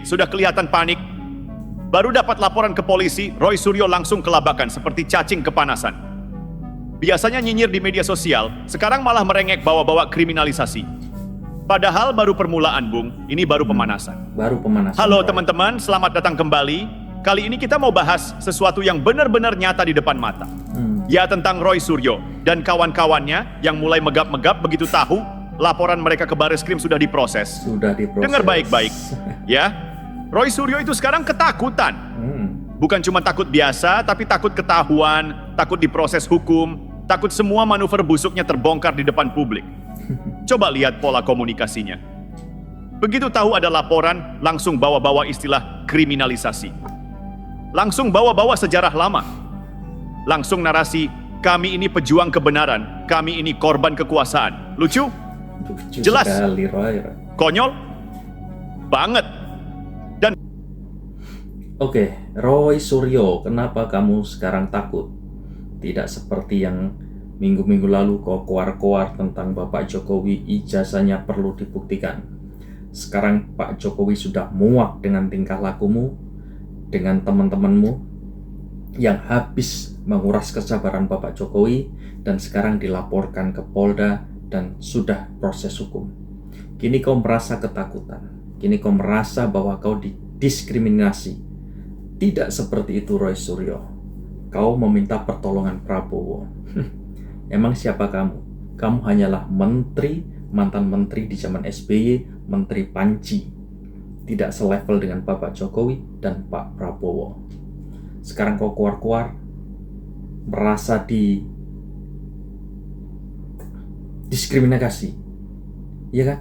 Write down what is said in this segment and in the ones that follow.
Sudah kelihatan panik. Baru dapat laporan ke polisi, Roy Suryo langsung kelabakan seperti cacing kepanasan. Biasanya nyinyir di media sosial, sekarang malah merengek bawa-bawa kriminalisasi. Padahal baru permulaan, Bung. Ini baru pemanasan. Baru pemanasan. Halo teman-teman, selamat datang kembali. Kali ini kita mau bahas sesuatu yang benar-benar nyata di depan mata. Ya, tentang Roy Suryo dan kawan-kawannya yang mulai megap-megap begitu tahu laporan mereka ke Bareskrim sudah diproses. Sudah diproses. Dengar baik-baik. Ya, Roy Suryo itu sekarang ketakutan. Bukan cuma takut biasa, tapi takut ketahuan, takut diproses hukum, takut semua manuver busuknya terbongkar di depan publik. Coba lihat pola komunikasinya. Begitu tahu ada laporan, langsung bawa-bawa istilah kriminalisasi. Langsung bawa-bawa sejarah lama. Langsung narasi, kami ini pejuang kebenaran, kami ini korban kekuasaan. Lucu? Lucu Jelas? sekali, Roy. Konyol? Banget. Dan Oke, Roy Suryo, kenapa kamu sekarang takut? Tidak seperti yang minggu-minggu lalu kau koar-koar tentang Bapak Jokowi, ijazahnya perlu dibuktikan. Sekarang Pak Jokowi sudah muak dengan tingkah lakumu, dengan teman-temanmu yang habis menguras kesabaran Bapak Jokowi dan sekarang dilaporkan ke Polda dan sudah proses hukum. Kini kau merasa ketakutan. Kini kau merasa bahwa kau didiskriminasi. Tidak seperti itu, Roy Suryo. Kau meminta pertolongan Prabowo. Emang siapa kamu? Kamu hanyalah menteri, mantan menteri di zaman SBY, menteri Panji. Tidak selevel dengan Bapak Jokowi dan Pak Prabowo. Sekarang kau keluar-keluar merasa diskriminasi. Iya kan?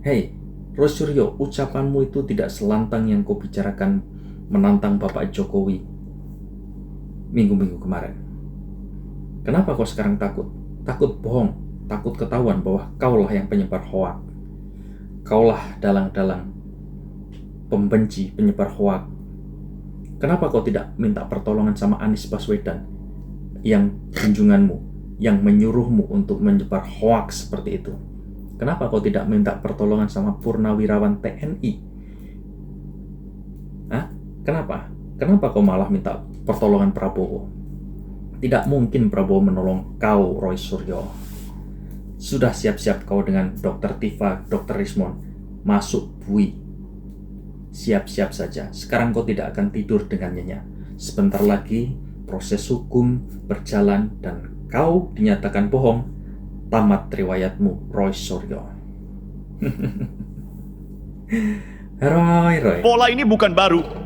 Hei, Roy Suryo, ucapanmu itu tidak selantang yang kau bicarakan menantang Bapak Jokowi minggu-minggu kemarin. Kenapa kau sekarang takut? Takut bohong, takut ketahuan bahwa kaulah yang penyebar hoak. Kaulah dalang-dalang pembenci, penyebar hoak. Kenapa kau tidak minta pertolongan sama Anies Baswedan yang junjunganmu, yang menyuruhmu untuk menyebar hoak seperti itu? Kenapa kau tidak minta pertolongan sama Purnawirawan TNI? Hah? Kenapa? Kenapa kau malah minta pertolongan Prabowo? Tidak mungkin Prabowo menolong kau, Roy Suryo. Sudah siap-siap kau dengan Dr. Tifa, Dr. Rismon masuk bui. Siap-siap saja. Sekarang kau tidak akan tidur dengan nyenyak. Sebentar lagi proses hukum berjalan dan kau dinyatakan bohong. Tamat riwayatmu, Roy Suryo. Roy. pola ini bukan baru.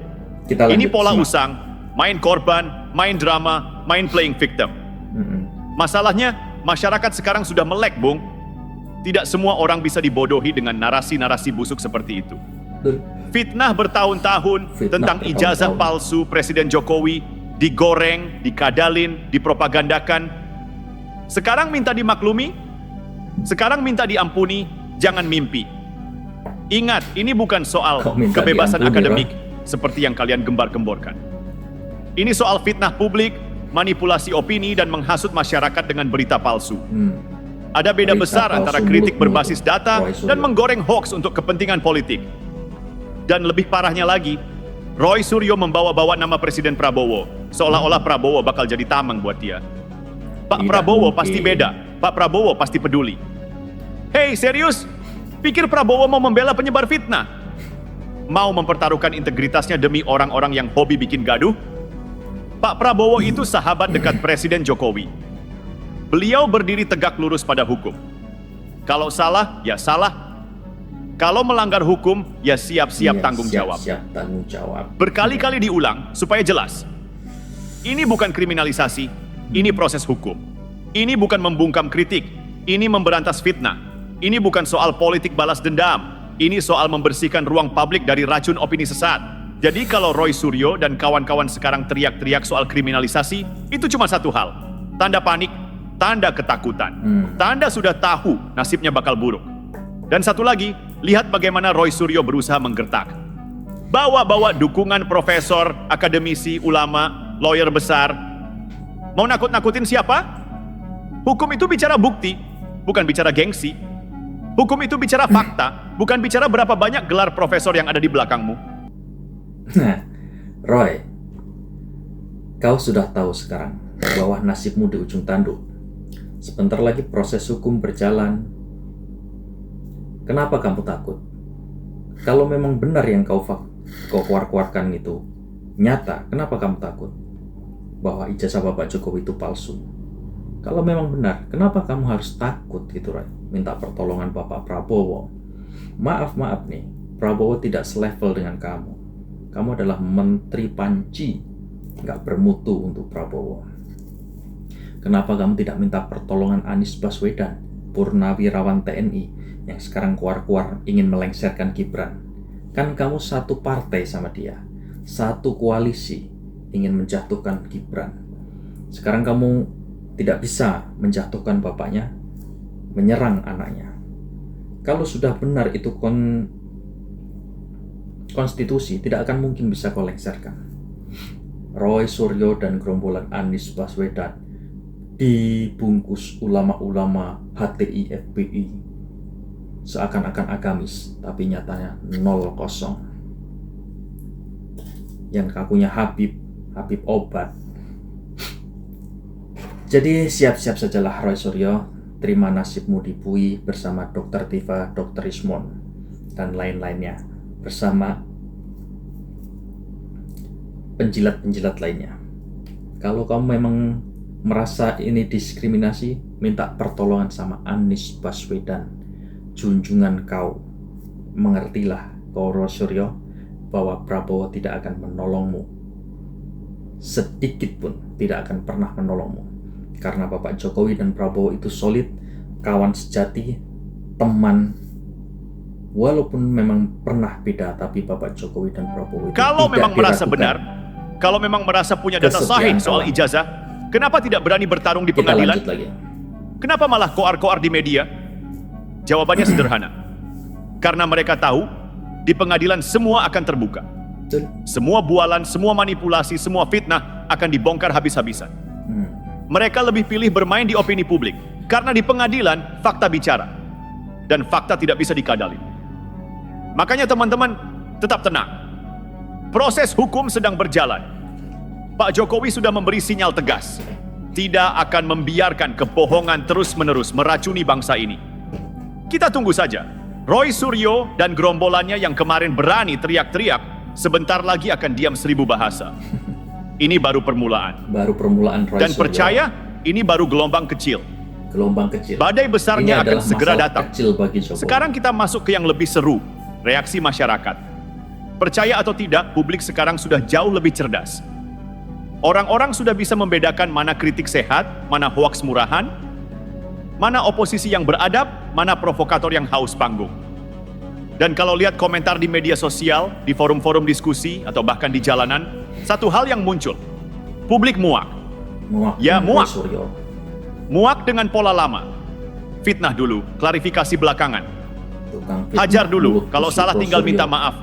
Kita lanjut. Ini pola Semak. usang, main korban, main drama, main playing victim. Masalahnya, masyarakat sekarang sudah melek, Bung. Tidak semua orang bisa dibodohi dengan narasi-narasi busuk seperti itu. Betul. Fitnah bertahun-tahun tentang ijazah palsu Presiden Jokowi digoreng, dikadalin, dipropagandakan. Sekarang minta dimaklumi, sekarang minta diampuni, jangan mimpi. Ingat, ini bukan soal kebebasan akademik seperti yang kalian gembar-gemborkan. Ini soal fitnah publik, manipulasi opini, dan menghasut masyarakat dengan berita palsu. Ada beda Berita besar palsu antara kritik mulutmu, berbasis data Roy Suryo. dan menggoreng hoax untuk kepentingan politik. Dan lebih parahnya lagi, Roy Suryo membawa-bawa nama Presiden Prabowo, seolah-olah Prabowo bakal jadi tameng buat dia. Pak Tidak Prabowo mungkin. pasti beda, Pak Prabowo pasti peduli. Hei, serius? Pikir Prabowo mau membela penyebar fitnah? Mau mempertaruhkan integritasnya demi orang-orang yang hobi bikin gaduh? Pak Prabowo itu sahabat dekat Presiden Jokowi. Beliau berdiri tegak lurus pada hukum. Kalau salah, ya salah. Kalau melanggar hukum, ya siap-siap Iya, tanggung jawab. Siap tanggung jawab. Berkali-kali diulang supaya jelas. Ini bukan kriminalisasi, ini proses hukum. Ini bukan membungkam kritik, ini memberantas fitnah. Ini bukan soal politik balas dendam, ini soal membersihkan ruang publik dari racun opini sesat. Jadi kalau Roy Suryo dan kawan-kawan sekarang teriak-teriak soal kriminalisasi, itu cuma satu hal. Tanda panik, tanda ketakutan. Tanda sudah tahu nasibnya bakal buruk. Dan satu lagi, lihat bagaimana Roy Suryo berusaha menggertak. Bawa-bawa dukungan profesor, akademisi, ulama, lawyer besar. Mau nakut-nakutin siapa? Hukum itu bicara bukti, bukan bicara gengsi. Hukum itu bicara fakta. bukan bicara berapa banyak gelar profesor yang ada di belakangmu. Nah, Roy, kau sudah tahu sekarang bahwa nasibmu di ujung tanduk. Sebentar lagi proses hukum berjalan. Kenapa kamu takut? Kalau memang benar yang kau keluarkan itu nyata, kenapa kamu takut bahwa ijazah Bapak Jokowi itu palsu? Kalau memang benar, kenapa kamu harus takut gitu, Roy? Minta pertolongan Bapak Prabowo. Maaf nih, Prabowo tidak selevel dengan kamu. Kamu adalah menteri panci, nggak bermutu untuk Prabowo. Kenapa kamu tidak minta pertolongan Anies Baswedan, Purnawirawan TNI, yang sekarang keluar-keluar ingin melengsarkan Gibran? Kan kamu satu partai sama dia, satu koalisi ingin menjatuhkan Gibran. Sekarang kamu tidak bisa menjatuhkan bapaknya, menyerang anaknya. Kalau sudah benar itu konstitusi, tidak akan mungkin bisa kau lengsarkan. Roy Suryo dan gerombolan Anies Baswedan dibungkus ulama-ulama HTI FPI seakan-akan agamis, tapi nyatanya 0-0. Yang kakunya Habib obat. Jadi siap-siap sajalah Roy Suryo, terima nasibmu di Bui bersama Dr. Tifa, Dr. Ismon, dan lain-lainnya, bersama penjilat-penjilat lainnya. Kalau kamu memang merasa ini diskriminasi, minta pertolongan sama Anies Baswedan, junjungan kau. Mengertilah kau Roy Suryo bahwa Prabowo tidak akan menolongmu, sedikit pun tidak akan pernah menolongmu, karena Bapak Jokowi dan Prabowo itu solid, kawan sejati, teman. Walaupun memang pernah beda, tapi Bapak Jokowi dan Prabowo itu Kalau tidak memang merasa diragukan. benar, kalau memang merasa punya data Kesetiaan sahih soal kawan. ijazah, kenapa tidak berani bertarung di Kita pengadilan? lanjut lagi. Kenapa malah koar-koar di media? Jawabannya sederhana. Karena mereka tahu di pengadilan semua akan terbuka. Betul. Semua bualan, semua manipulasi, semua fitnah akan dibongkar habis-habisan. Mereka lebih pilih bermain di opini publik, karena di pengadilan fakta bicara, dan fakta tidak bisa dikadalin. Makanya teman-teman, tetap tenang. Proses hukum sedang berjalan. Pak Jokowi sudah memberi sinyal tegas, tidak akan membiarkan kebohongan terus-menerus meracuni bangsa ini. Kita tunggu saja. Roy Suryo dan gerombolannya yang kemarin berani teriak-teriak, sebentar lagi akan diam 1000 bahasa. Ini baru permulaan. Baru permulaan Roy Dan Suryo. percaya, ini baru gelombang kecil. Gelombang kecil. Badai besarnya Ini akan adalah segera masalah datang. kecil bagi Jokowi. Sekarang kita masuk ke yang lebih seru, reaksi masyarakat. Percaya atau tidak, publik sekarang sudah jauh lebih cerdas. Orang-orang sudah bisa membedakan mana kritik sehat, mana hoaks murahan, mana oposisi yang beradab, mana provokator yang haus panggung. Dan kalau lihat komentar di media sosial, di forum-forum diskusi, atau bahkan di jalanan, satu hal yang muncul. Publik muak. Ya, Roy muak. Suryo. Muak dengan pola lama. Fitnah dulu, klarifikasi belakangan. Tukang fitnah Hajar dulu, mulut kalau tusuk salah Roy tinggal Suryo minta maaf.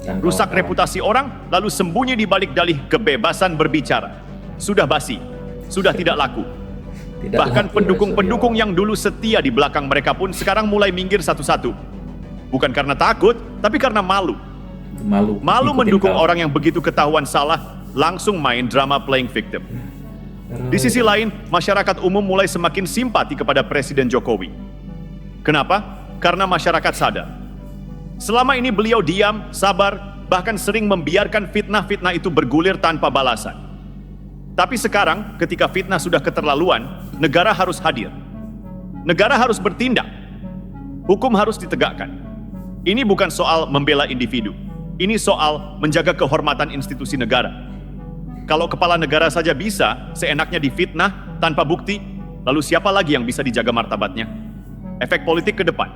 dan Rusak kawan-kawan. reputasi orang, lalu sembunyi di balik dalih kebebasan berbicara. Sudah basi, sudah tidak laku. Tidak Bahkan lagi, pendukung-pendukung Roy Suryo. yang dulu setia di belakang mereka pun sekarang mulai minggir satu-satu. Bukan karena takut, tapi karena malu. malu Malu ikutin mendukung kau. orang yang begitu ketahuan salah, langsung main drama playing victim. Di sisi lain, masyarakat umum mulai semakin simpati kepada Presiden Jokowi. Kenapa? Karena masyarakat sadar. Selama ini beliau diam, sabar, bahkan sering membiarkan fitnah-fitnah itu bergulir tanpa balasan. Tapi sekarang, ketika fitnah sudah keterlaluan, negara harus hadir. Negara harus bertindak. Hukum harus ditegakkan. Ini bukan soal membela individu. Ini soal menjaga kehormatan institusi negara. Kalau kepala negara saja bisa seenaknya difitnah tanpa bukti, lalu siapa lagi yang bisa dijaga martabatnya? Efek politik ke depan.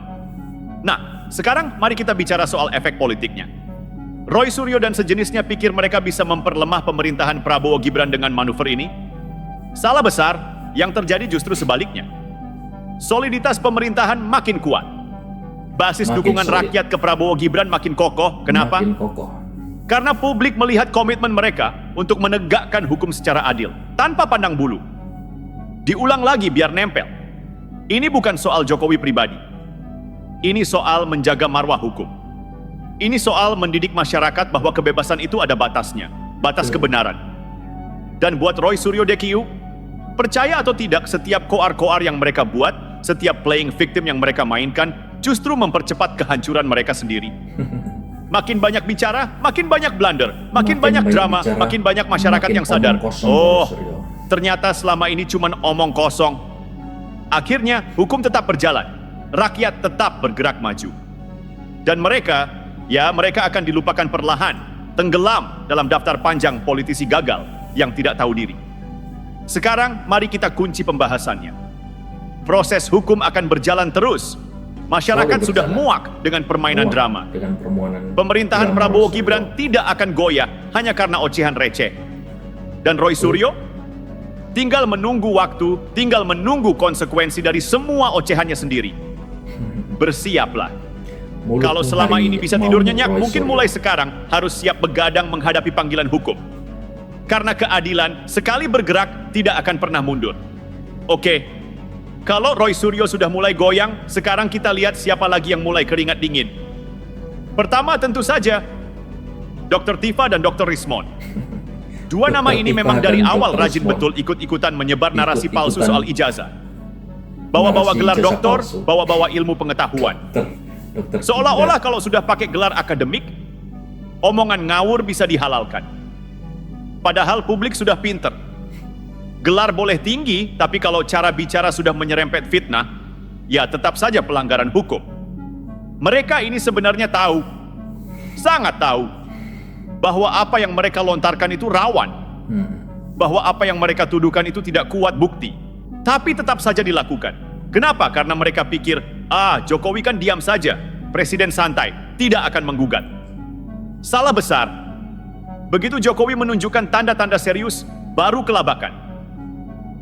Nah, sekarang mari kita bicara soal efek politiknya. Roy Suryo dan sejenisnya pikir mereka bisa memperlemah pemerintahan Prabowo Gibran dengan manuver ini? Salah besar, yang terjadi justru sebaliknya. Soliditas pemerintahan makin kuat. Basis Makin dukungan solid. rakyat ke Prabowo Gibran makin kokoh. Kenapa? Makin kokoh. Karena publik melihat komitmen mereka untuk menegakkan hukum secara adil, tanpa pandang bulu. Diulang lagi biar nempel. Ini bukan soal Jokowi pribadi. Ini soal menjaga marwah hukum. Ini soal mendidik masyarakat bahwa kebebasan itu ada batasnya, batas kebenaran. Dan buat Roy Suryo DQ, percaya atau tidak, setiap koar-koar yang mereka buat, setiap playing victim yang mereka mainkan, justru mempercepat kehancuran mereka sendiri. Makin banyak bicara, makin banyak blunder, makin banyak drama, bicara, makin banyak masyarakat makin yang sadar. omong kosong, Oh, Suryo. ternyata selama ini cuma omong kosong. Akhirnya, hukum tetap berjalan. Rakyat tetap bergerak maju. Dan mereka akan dilupakan perlahan, tenggelam dalam daftar panjang politisi gagal yang tidak tahu diri. Sekarang, mari kita kunci pembahasannya. Proses hukum akan berjalan terus. Masyarakat sudah muak dengan permainan drama. Dengan permohonan Pemerintahan drama, Prabowo Suryo. Gibran tidak akan goyah hanya karena ocehan receh. Dan Roy Suryo tinggal menunggu waktu, tinggal menunggu konsekuensi dari semua ocehannya sendiri. Bersiaplah. Mulutmu Kalau selama hari ini bisa mau tidur nyenyak, Roy mungkin Suryo. mulai sekarang harus siap begadang menghadapi panggilan hukum. Karena keadilan sekali bergerak tidak akan pernah mundur. Oke, kalau Roy Suryo sudah mulai goyang, sekarang kita lihat siapa lagi yang mulai keringat dingin. Pertama tentu saja, Dr. Tifa dan Dr. Rismon. Dua Dr. nama ini Tifa memang dari dan awal Dr. rajin Rismon. betul ikut-ikutan menyebar narasi palsu Ikut-ikutan soal ijazah. Bawa-bawa narasi gelar ijazah doktor, palsu. bawa-bawa ilmu pengetahuan. Dokter Seolah-olah kalau sudah pakai gelar akademik, omongan ngawur bisa dihalalkan. Padahal publik sudah pinter. Gelar boleh tinggi, tapi kalau cara bicara sudah menyerempet fitnah, ya tetap saja pelanggaran hukum. Mereka ini sebenarnya tahu, sangat tahu, bahwa apa yang mereka lontarkan itu rawan. Bahwa apa yang mereka tuduhkan itu tidak kuat bukti. Tapi tetap saja dilakukan. Kenapa? Karena mereka pikir, Jokowi kan diam saja, presiden santai, tidak akan menggugat. Salah besar. Begitu Jokowi menunjukkan tanda-tanda serius, baru kelabakan.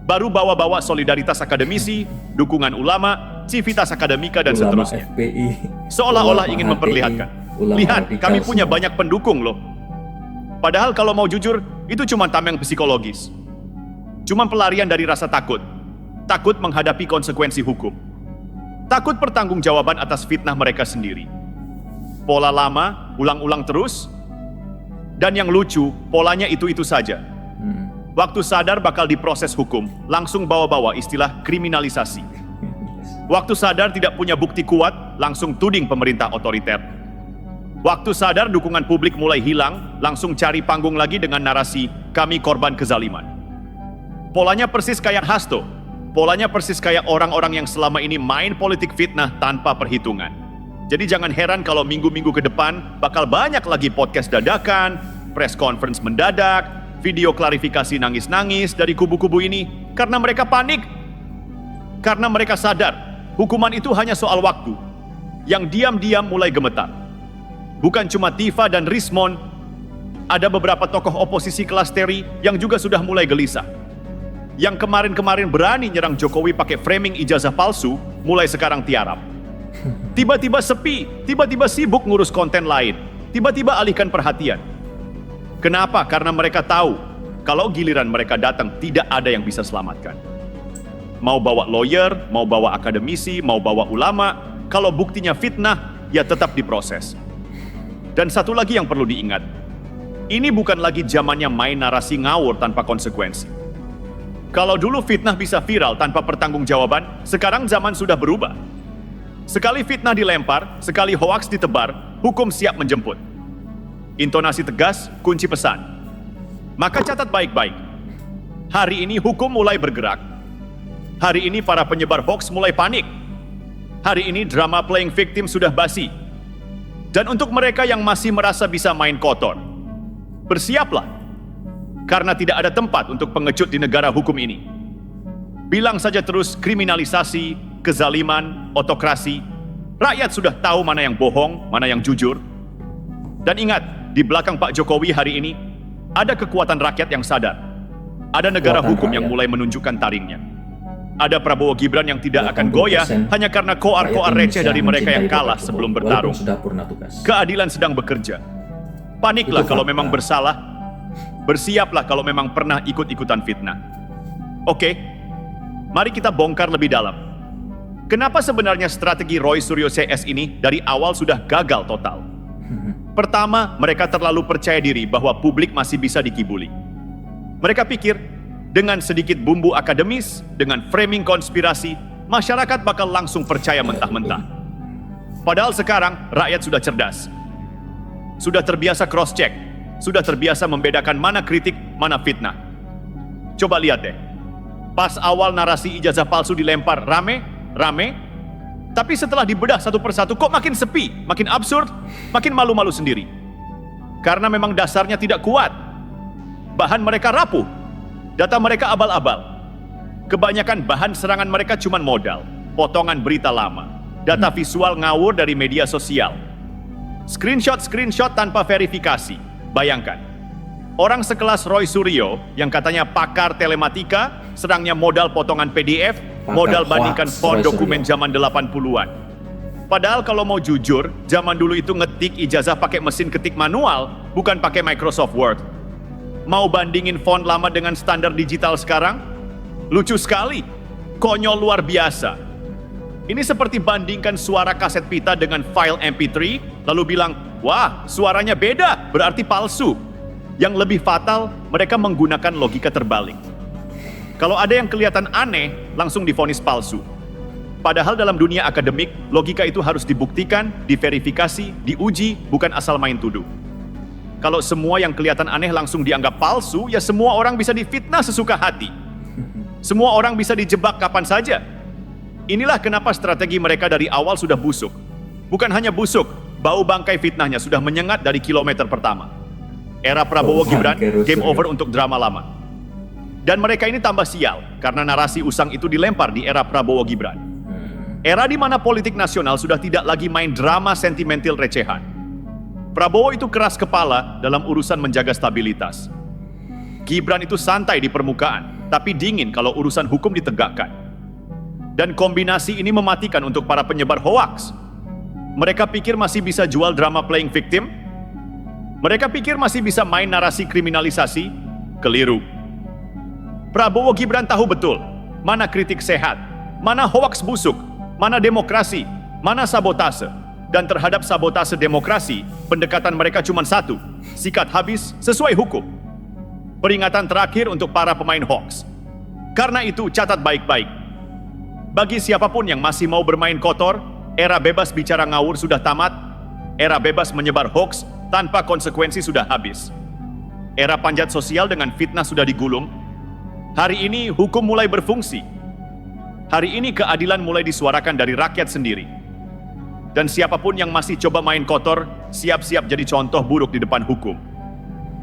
Baru bawa-bawa solidaritas akademisi, dukungan ulama, civitas akademika, dan ulama seterusnya. FPI, Seolah-olah ulama ingin HTI, memperlihatkan. ulama Lihat, radikal kami punya semua. banyak pendukung loh. Padahal kalau mau jujur, itu cuma tameng psikologis. Cuma pelarian dari rasa takut. Takut menghadapi konsekuensi hukum. Takut pertanggungjawaban atas fitnah mereka sendiri. Pola lama, ulang-ulang terus. Dan yang lucu, polanya itu-itu saja. Waktu sadar bakal diproses hukum, langsung bawa-bawa istilah kriminalisasi. Waktu sadar tidak punya bukti kuat, langsung tuding pemerintah otoriter. Waktu sadar dukungan publik mulai hilang, langsung cari panggung lagi dengan narasi kami korban kezaliman. Polanya persis kayak Hasto. Polanya persis kayak orang-orang yang selama ini main politik fitnah tanpa perhitungan. Jadi jangan heran kalau minggu-minggu ke depan bakal banyak lagi podcast dadakan, press conference mendadak, video klarifikasi nangis-nangis dari kubu-kubu ini karena mereka panik. Karena mereka sadar, hukuman itu hanya soal waktu. Yang diam-diam mulai gemetar. Bukan cuma Tifa dan Rismon, ada beberapa tokoh oposisi kelas Terry yang juga sudah mulai gelisah. Yang kemarin-kemarin berani nyerang Jokowi pakai framing ijazah palsu, mulai sekarang tiarap. Tiba-tiba sepi, tiba-tiba sibuk ngurus konten lain, tiba-tiba alihkan perhatian. Kenapa? Karena mereka tahu, kalau giliran mereka datang, tidak ada yang bisa selamatkan. Mau bawa lawyer, mau bawa akademisi, mau bawa ulama, kalau buktinya fitnah, ya tetap diproses. Dan satu lagi yang perlu diingat, ini bukan lagi zamannya main narasi ngawur tanpa konsekuensi. Kalau dulu fitnah bisa viral tanpa pertanggungjawaban, sekarang zaman sudah berubah. Sekali fitnah dilempar, sekali hoaks ditebar, hukum siap menjemput. Intonasi tegas, kunci pesan. Maka catat baik-baik. Hari ini hukum mulai bergerak. Hari ini para penyebar hoaks mulai panik. Hari ini drama playing victim sudah basi. Dan untuk mereka yang masih merasa bisa main kotor, bersiaplah. Karena tidak ada tempat untuk pengecut di negara hukum ini. Bilang saja terus kriminalisasi, kezaliman, otokrasi. Rakyat sudah tahu mana yang bohong, mana yang jujur. Dan ingat, di belakang Pak Jokowi hari ini, ada kekuatan rakyat yang sadar. Ada negara Kekuatan hukum yang rakyat. mulai menunjukkan taringnya. Ada Prabowo Gibran yang tidak akan 80% goyah hanya karena koar-koar rakyat receh dari Indonesia mereka yang mencintai kalah Bapak sebelum Jokowi, bertarung. walaupun sudah purna tugas. Keadilan sedang bekerja. Paniklah Itu kalau fakta. memang bersalah. Bersiaplah kalau memang pernah ikut-ikutan fitnah. Oke, mari kita bongkar lebih dalam. Kenapa sebenarnya strategi Roy Suryo CS ini dari awal sudah gagal total? Pertama, mereka terlalu percaya diri bahwa publik masih bisa dikibuli. Mereka pikir, dengan sedikit bumbu akademis, dengan framing konspirasi, masyarakat bakal langsung percaya mentah-mentah. Padahal sekarang, rakyat sudah cerdas. Sudah terbiasa cross-check, sudah terbiasa membedakan mana kritik, mana fitnah. Coba lihat deh, pas awal narasi ijazah palsu dilempar rame, tapi setelah dibedah satu persatu kok makin sepi, makin absurd, makin malu-malu sendiri. Karena memang dasarnya tidak kuat. Bahan mereka rapuh, data mereka abal-abal. Kebanyakan bahan serangan mereka cuma modal, potongan berita lama, data visual ngawur dari media sosial. Screenshot tanpa verifikasi. Bayangkan, orang sekelas Roy Suryo yang katanya pakar telematika, serangnya modal potongan PDF, modal bandingkan font dokumen zaman 80-an. Padahal kalau mau jujur, zaman dulu itu ngetik ijazah pakai mesin ketik manual, bukan pakai Microsoft Word. Mau bandingin font lama dengan standar digital sekarang? Lucu sekali, konyol luar biasa. Ini seperti bandingkan suara kaset pita dengan file MP3, lalu bilang, wah, suaranya beda, berarti palsu. Yang lebih fatal, mereka menggunakan logika terbalik. Kalau ada yang kelihatan aneh, langsung divonis palsu. Padahal dalam dunia akademik, logika itu harus dibuktikan, diverifikasi, diuji, bukan asal main tuduh. Kalau semua yang kelihatan aneh langsung dianggap palsu, ya semua orang bisa difitnah sesuka hati. Semua orang bisa dijebak kapan saja. Inilah kenapa strategi mereka dari awal sudah busuk. Bukan hanya busuk, bau bangkai fitnahnya sudah menyengat dari kilometer pertama. Era Prabowo Gibran, game over untuk drama lama. Dan mereka ini tambah sial, karena narasi usang itu dilempar di era Prabowo Gibran. Era di mana politik nasional sudah tidak lagi main drama sentimental recehan. Prabowo itu keras kepala dalam urusan menjaga stabilitas. Gibran itu santai di permukaan, tapi dingin kalau urusan hukum ditegakkan. Dan kombinasi ini mematikan untuk para penyebar hoaks. Mereka pikir masih bisa jual drama playing victim. Mereka pikir masih bisa main narasi kriminalisasi. Keliru. Prabowo Gibran tahu betul mana kritik sehat, mana hoaks busuk, mana demokrasi, mana sabotase. Dan terhadap sabotase demokrasi, pendekatan mereka cuma satu, sikat habis sesuai hukum. Peringatan terakhir untuk para pemain hoaks. Karena itu catat baik-baik. Bagi siapapun yang masih mau bermain kotor, era bebas bicara ngawur sudah tamat, era bebas menyebar hoaks tanpa konsekuensi sudah habis. Era panjat sosial dengan fitnah sudah digulung. Hari ini hukum mulai berfungsi. Hari ini keadilan mulai disuarakan dari rakyat sendiri. Dan siapapun yang masih coba main kotor, siap-siap jadi contoh buruk di depan hukum.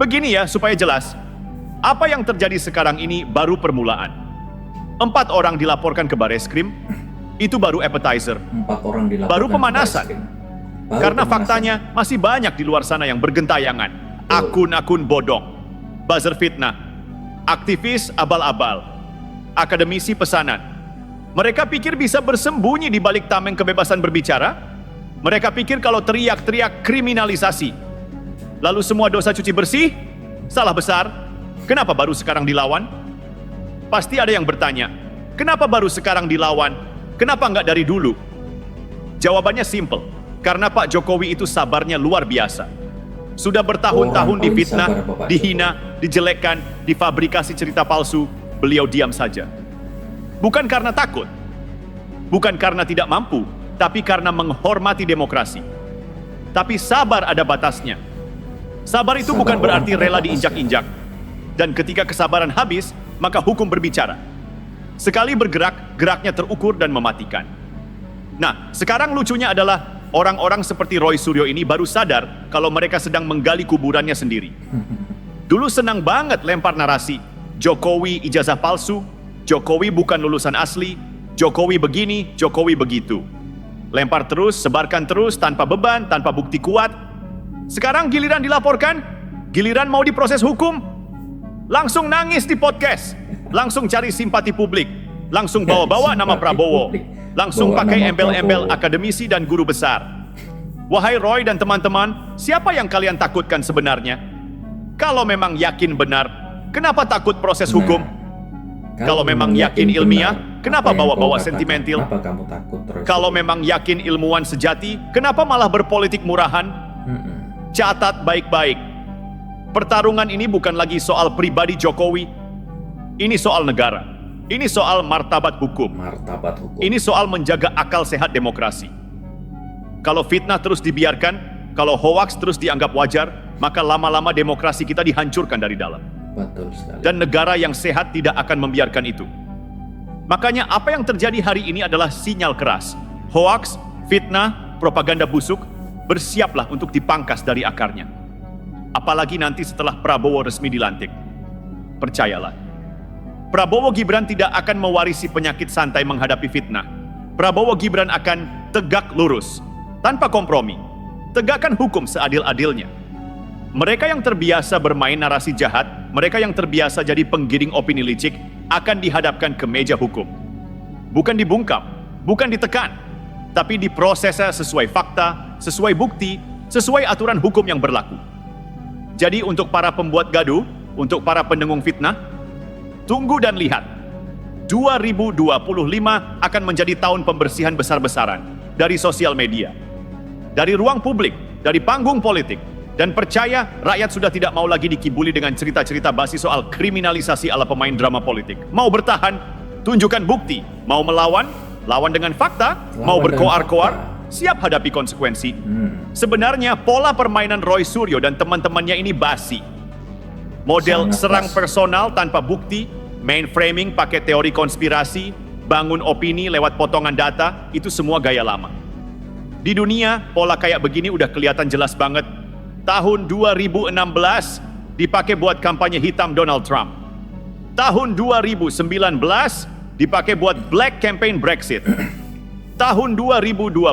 Begini ya, supaya jelas, apa yang terjadi sekarang ini baru permulaan. 4 orang dilaporkan ke Bareskrim, itu baru appetizer. 4 orang dilaporkan baru pemanasan. Karena pemanasan. faktanya masih banyak di luar sana yang bergentayangan. Akun-akun bodong, buzzer fitnah, aktivis abal-abal, akademisi pesanan. Mereka pikir bisa bersembunyi di balik tameng kebebasan berbicara. Mereka pikir kalau teriak-teriak kriminalisasi, lalu semua dosa cuci bersih, salah besar. Kenapa baru sekarang dilawan? Pasti ada yang bertanya, kenapa baru sekarang dilawan? Kenapa nggak dari dulu? Jawabannya simple, karena Pak Jokowi itu sabarnya luar biasa. Sudah bertahun-tahun difitnah, dihina, dijelekkan, difabrikasi cerita palsu, beliau diam saja. Bukan karena takut, bukan karena tidak mampu, tapi karena menghormati demokrasi. Tapi sabar ada batasnya. Sabar itu bukan berarti rela diinjak-injak. Dan ketika kesabaran habis, maka hukum berbicara. Sekali bergerak, geraknya terukur dan mematikan. Nah, sekarang lucunya adalah orang-orang seperti Roy Suryo ini baru sadar kalau mereka sedang menggali kuburannya sendiri. Dulu senang banget lempar narasi, Jokowi ijazah palsu, Jokowi bukan lulusan asli, Jokowi begini, Jokowi begitu. Lempar terus, sebarkan terus, tanpa beban, tanpa bukti kuat. Sekarang giliran dilaporkan, giliran mau diproses hukum, langsung nangis di podcast, langsung cari simpati publik, langsung bawa-bawa nama Prabowo, langsung pakai embel-embel akademisi dan guru besar. Wahai Roy dan teman-teman, siapa yang kalian takutkan sebenarnya? Kalau memang yakin benar, kenapa takut proses hukum? Kalau memang yakin ilmiah, Kenapa Apa yang bawa-bawa kau katakan? sentimental? Kenapa kamu takut, Roy Kalau Suryo? memang yakin ilmuwan sejati, kenapa malah berpolitik murahan? Mm-mm. Catat baik-baik. Pertarungan ini bukan lagi soal pribadi Jokowi. Ini soal negara. Ini soal martabat hukum. Martabat hukum. Ini soal menjaga akal sehat demokrasi. Kalau fitnah terus dibiarkan, kalau hoaks terus dianggap wajar, maka lama-lama demokrasi kita dihancurkan dari dalam. Betul sekali. Dan negara yang sehat tidak akan membiarkan itu. Makanya apa yang terjadi hari ini adalah sinyal keras. Hoaks, fitnah, propaganda busuk, bersiaplah untuk dipangkas dari akarnya. Apalagi nanti setelah Prabowo resmi dilantik. Percayalah, Prabowo Gibran tidak akan mewarisi penyakit santai menghadapi fitnah. Prabowo Gibran akan tegak lurus, tanpa kompromi. Tegakkan hukum seadil-adilnya. Mereka yang terbiasa bermain narasi jahat, mereka yang terbiasa jadi penggiring opini licik, akan dihadapkan ke meja hukum. Bukan dibungkam, bukan ditekan, tapi diprosesnya sesuai fakta, sesuai bukti, sesuai aturan hukum yang berlaku. Jadi untuk para pembuat gaduh, untuk para pendengung fitnah, tunggu dan lihat. 2025 akan menjadi tahun pembersihan besar-besaran dari sosial media, dari ruang publik, dari panggung politik. Dan percaya, rakyat sudah tidak mau lagi dikibuli dengan cerita-cerita basi soal kriminalisasi ala pemain drama politik. Mau bertahan, tunjukkan bukti. Mau melawan, lawan dengan fakta. Mau Lawan dengan berkoar-koar, fakta. siap hadapi konsekuensi. Sebenarnya pola permainan Roy Suryo dan teman-temannya ini basi. Model Sangat serang basi. personal tanpa bukti, mainframing pakai teori konspirasi, bangun opini lewat potongan data, itu semua gaya lama. Di dunia, pola kayak begini udah kelihatan jelas banget. Tahun 2016 dipakai buat kampanye hitam Donald Trump. Tahun 2019 dipakai buat Black Campaign Brexit. Tahun 2020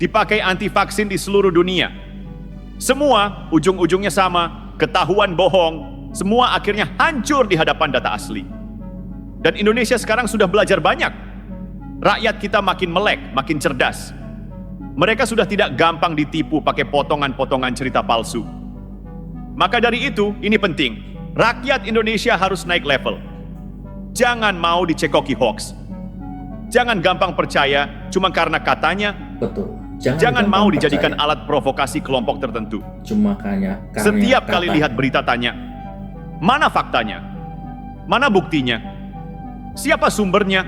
dipakai anti-vaksin di seluruh dunia. Semua ujung-ujungnya sama, ketahuan bohong, semua akhirnya hancur di hadapan data asli. Dan Indonesia sekarang sudah belajar banyak. Rakyat kita makin melek, makin cerdas. Mereka sudah tidak gampang ditipu pakai potongan-potongan cerita palsu. Maka dari itu, ini penting. Rakyat Indonesia harus naik level. Jangan mau dicekoki hoax. Jangan gampang percaya cuma karena katanya. Betul. Jangan gampang mau dijadikan percaya. alat provokasi kelompok tertentu. Cuma karena Setiap kali kata. lihat berita tanya, mana faktanya? Mana buktinya? Siapa sumbernya?